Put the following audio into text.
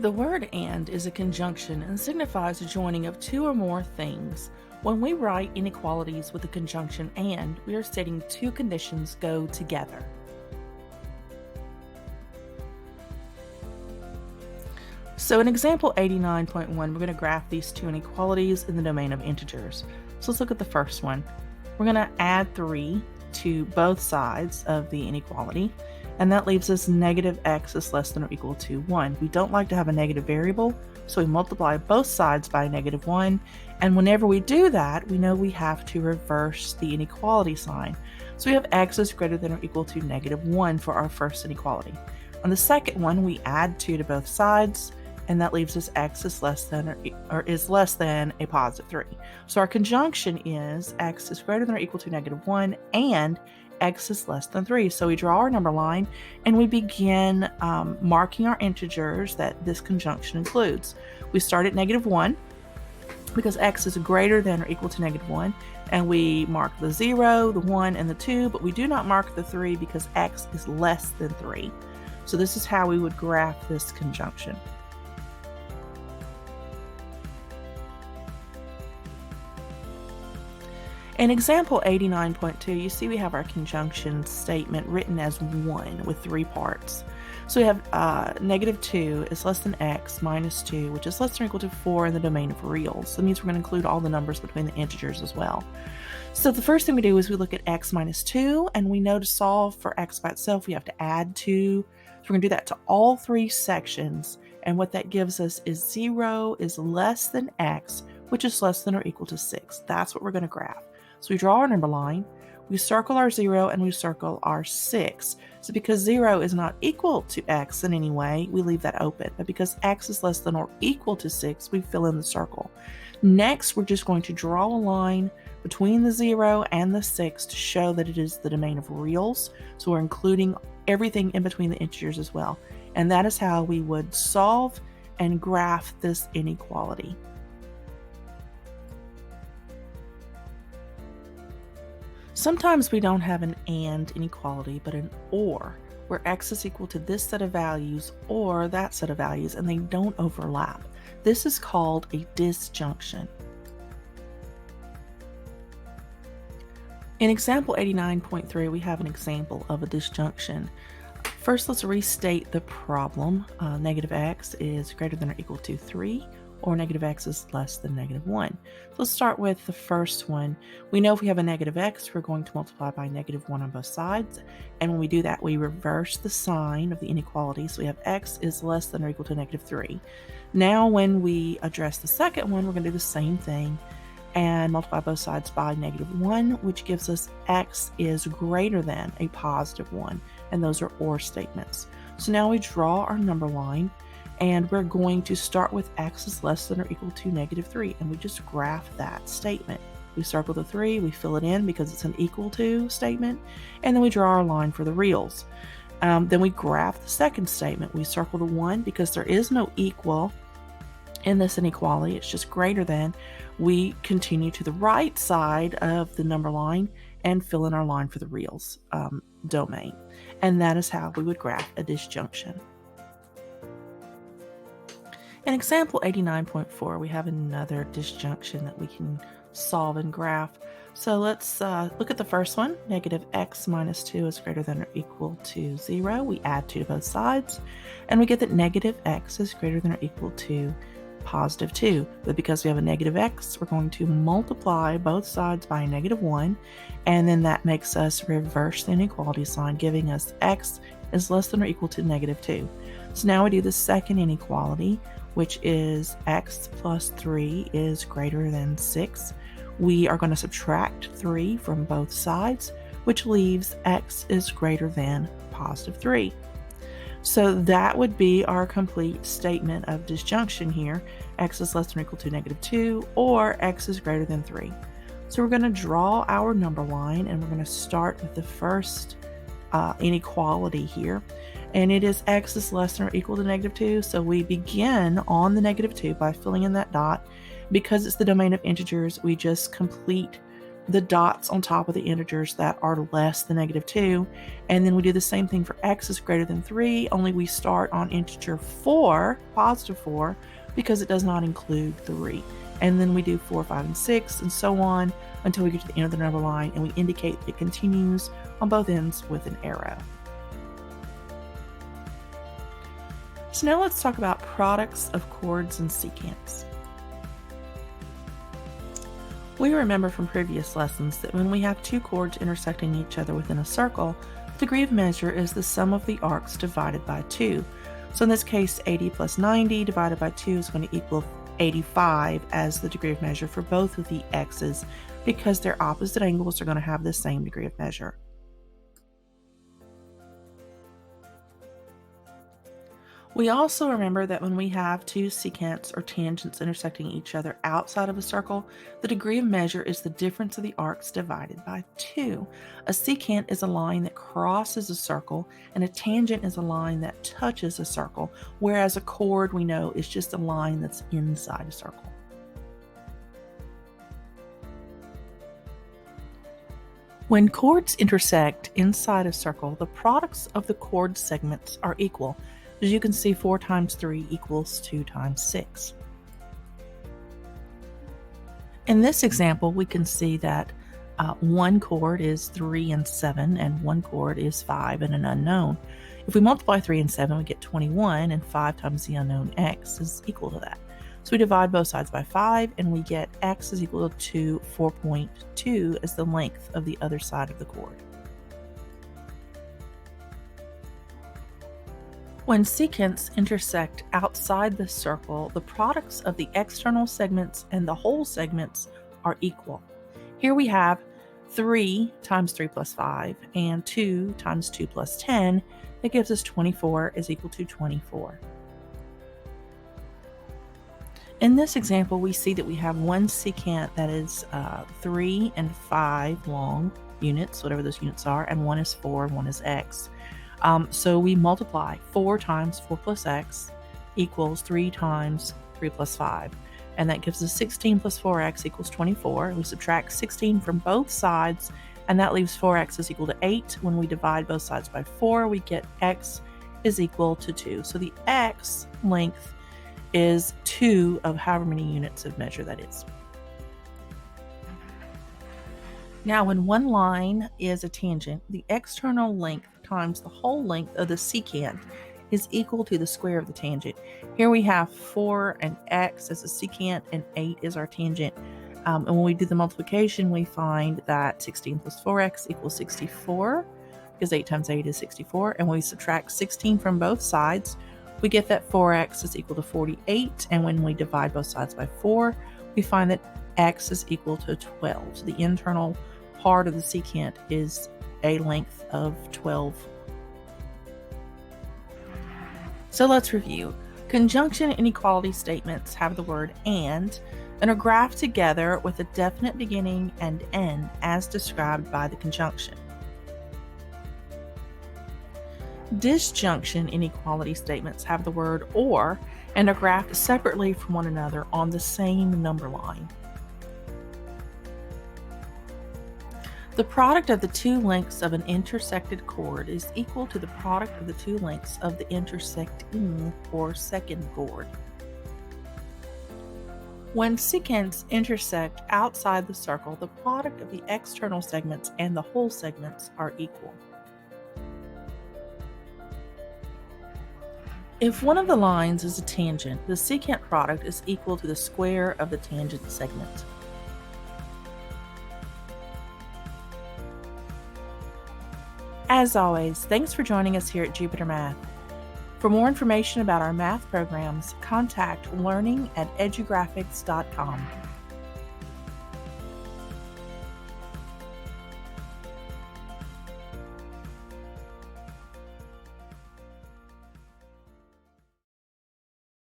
The word and is a conjunction and signifies the joining of two or more things. When we write inequalities with the conjunction and, we are stating two conditions go together. So in example 89.1, we're going to graph these two inequalities in the domain of integers. So let's look at the first one. We're going to add 3 to both sides of the inequality, and that leaves us negative x is less than or equal to 1. We don't like to have a negative variable, so we multiply both sides by negative 1, and whenever we do that, we know we have to reverse the inequality sign. So we have x is greater than or equal to negative 1 for our first inequality. On the second one, we add 2 to both sides, and that leaves us x is less than or is less than a positive 3. So our conjunction is x is greater than or equal to negative 1 and x is less than 3. So we draw our number line and we begin marking our integers that this conjunction includes. We start at negative 1 because x is greater than or equal to negative 1, and we mark the 0, the 1, and the 2, but we do not mark the 3 because x is less than 3. So this is how we would graph this conjunction. In example 89.2, you see we have our conjunction statement written as 1 with 3 parts. So we have negative 2 is less than x minus 2, which is less than or equal to 4 in the domain of reals. That means we're going to include all the numbers between the integers as well. So the first thing we do is we look at x minus 2, and we know to solve for x by itself, we have to add 2. So we're going to do that to all 3 sections, and what that gives us is 0 is less than x, which is less than or equal to 6. That's what we're going to graph. So we draw our number line, we circle our 0, and we circle our 6. So because 0 is not equal to x in any way, we leave that open. But because x is less than or equal to 6, we fill in the circle. Next, we're just going to draw a line between the 0 and the 6 to show that it is the domain of reals. So we're including everything in between the integers as well. And that is how we would solve and graph this inequality. Sometimes we don't have an and inequality, but an or, where x is equal to this set of values or that set of values, and they don't overlap. This is called a disjunction. In example 89.3, we have an example of a disjunction. First, let's restate the problem. Negative x is greater than or equal to 3. Or negative x is less than negative 1. So let's start with the first one. We know if we have a negative x, we're going to multiply by negative 1 on both sides. And when we do that, we reverse the sign of the inequality. So we have x is less than or equal to negative 3. Now when we address the second one, we're going to do the same thing and multiply both sides by negative 1, which gives us x is greater than a positive 1. And those are or statements. So now we draw our number line, and we're going to start with x is less than or equal to negative 3, and we just graph that statement. We circle the 3, we fill it in because it's an equal to statement, and then we draw our line for the reals. Then we graph the second statement. We circle the 1 because there is no equal in this inequality, it's just greater than. We continue to the right side of the number line and fill in our line for the reals domain. And that is how we would graph a disjunction. In example 89.4, we have another disjunction that we can solve and graph. So let's look at the first one. Negative x minus 2 is greater than or equal to 0. We add 2 to both sides, and we get that negative x is greater than or equal to positive 2. But because we have a negative x, we're going to multiply both sides by a negative 1, and then that makes us reverse the inequality sign, giving us x is less than or equal to negative 2. So now we do the second inequality, which is x plus 3 is greater than 6. We are going to subtract 3 from both sides, which leaves x is greater than positive 3. So that would be our complete statement of disjunction here. X is less than or equal to negative 2, or x is greater than 3. So we're going to draw our number line, and we're going to start with the first inequality here. And it is x is less than or equal to negative 2. So we begin on the negative 2 by filling in that dot. Because it's the domain of integers, we just complete the dots on top of the integers that are less than -2. And then we do the same thing for x is greater than 3, only we start on integer 4, positive 4, because it does not include 3. And then we do 4, 5, and 6, and so on until we get to the end of the number line, and we indicate it continues on both ends with an arrow. So now let's talk about products of chords and secants. We remember from previous lessons that when we have two chords intersecting each other within a circle, the degree of measure is the sum of the arcs divided by 2. So in this case, 80 plus 90 divided by 2 is going to equal 85 as the degree of measure for both of the x's, because their opposite angles are going to have the same degree of measure. We also remember that when we have two secants or tangents intersecting each other outside of a circle, the degree of measure is the difference of the arcs divided by 2. A secant is a line that crosses a circle, and a tangent is a line that touches a circle, whereas a chord, we know, is just a line that's inside a circle. When chords intersect inside a circle, the products of the chord segments are equal. As you can see, 4 times 3 equals 2 times 6. In this example, we can see that one chord is 3 and 7, and one chord is 5 and an unknown. If we multiply 3 and 7, we get 21, and 5 times the unknown x is equal to that. So we divide both sides by 5, and we get x is equal to 4.2 as the length of the other side of the chord. When secants intersect outside the circle, the products of the external segments and the whole segments are equal. Here we have 3 times 3 plus 5 and 2 times 2 plus 10. That gives us 24 is equal to 24. In this example, we see that we have one secant that is 3 and 5 long units, whatever those units are, and one is 4 and one is x. So we multiply 4 times 4 plus x equals 3 times 3 plus 5. And that gives us 16 plus 4x equals 24. We subtract 16 from both sides, and that leaves 4x is equal to 8. When we divide both sides by 4, we get x is equal to 2. So the x length is 2 of however many units of measure that is. Now, when one line is a tangent, the external length times the whole length of the secant is equal to the square of the tangent. Here we have 4 and x as a secant, and 8 is our tangent. And when we do the multiplication, we find that 16 plus 4x equals 64, because 8 times 8 is 64. And when we subtract 16 from both sides, we get that 4x is equal to 48. And when we divide both sides by 4, we find that x is equal to 12. So the internal part of the secant is a length of 12. So let's review. Conjunction inequality statements have the word and are graphed together with a definite beginning and end as described by the conjunction. Disjunction inequality statements have the word or and are graphed separately from one another on the same number line. The product of the two lengths of an intersected chord is equal to the product of the two lengths of the intersecting or second chord. When secants intersect outside the circle, the product of the external segments and the whole segments are equal. If one of the lines is a tangent, the secant product is equal to the square of the tangent segment. As always, thanks for joining us here at Jupiter Math. For more information about our math programs, contact learning@edugraphics.com.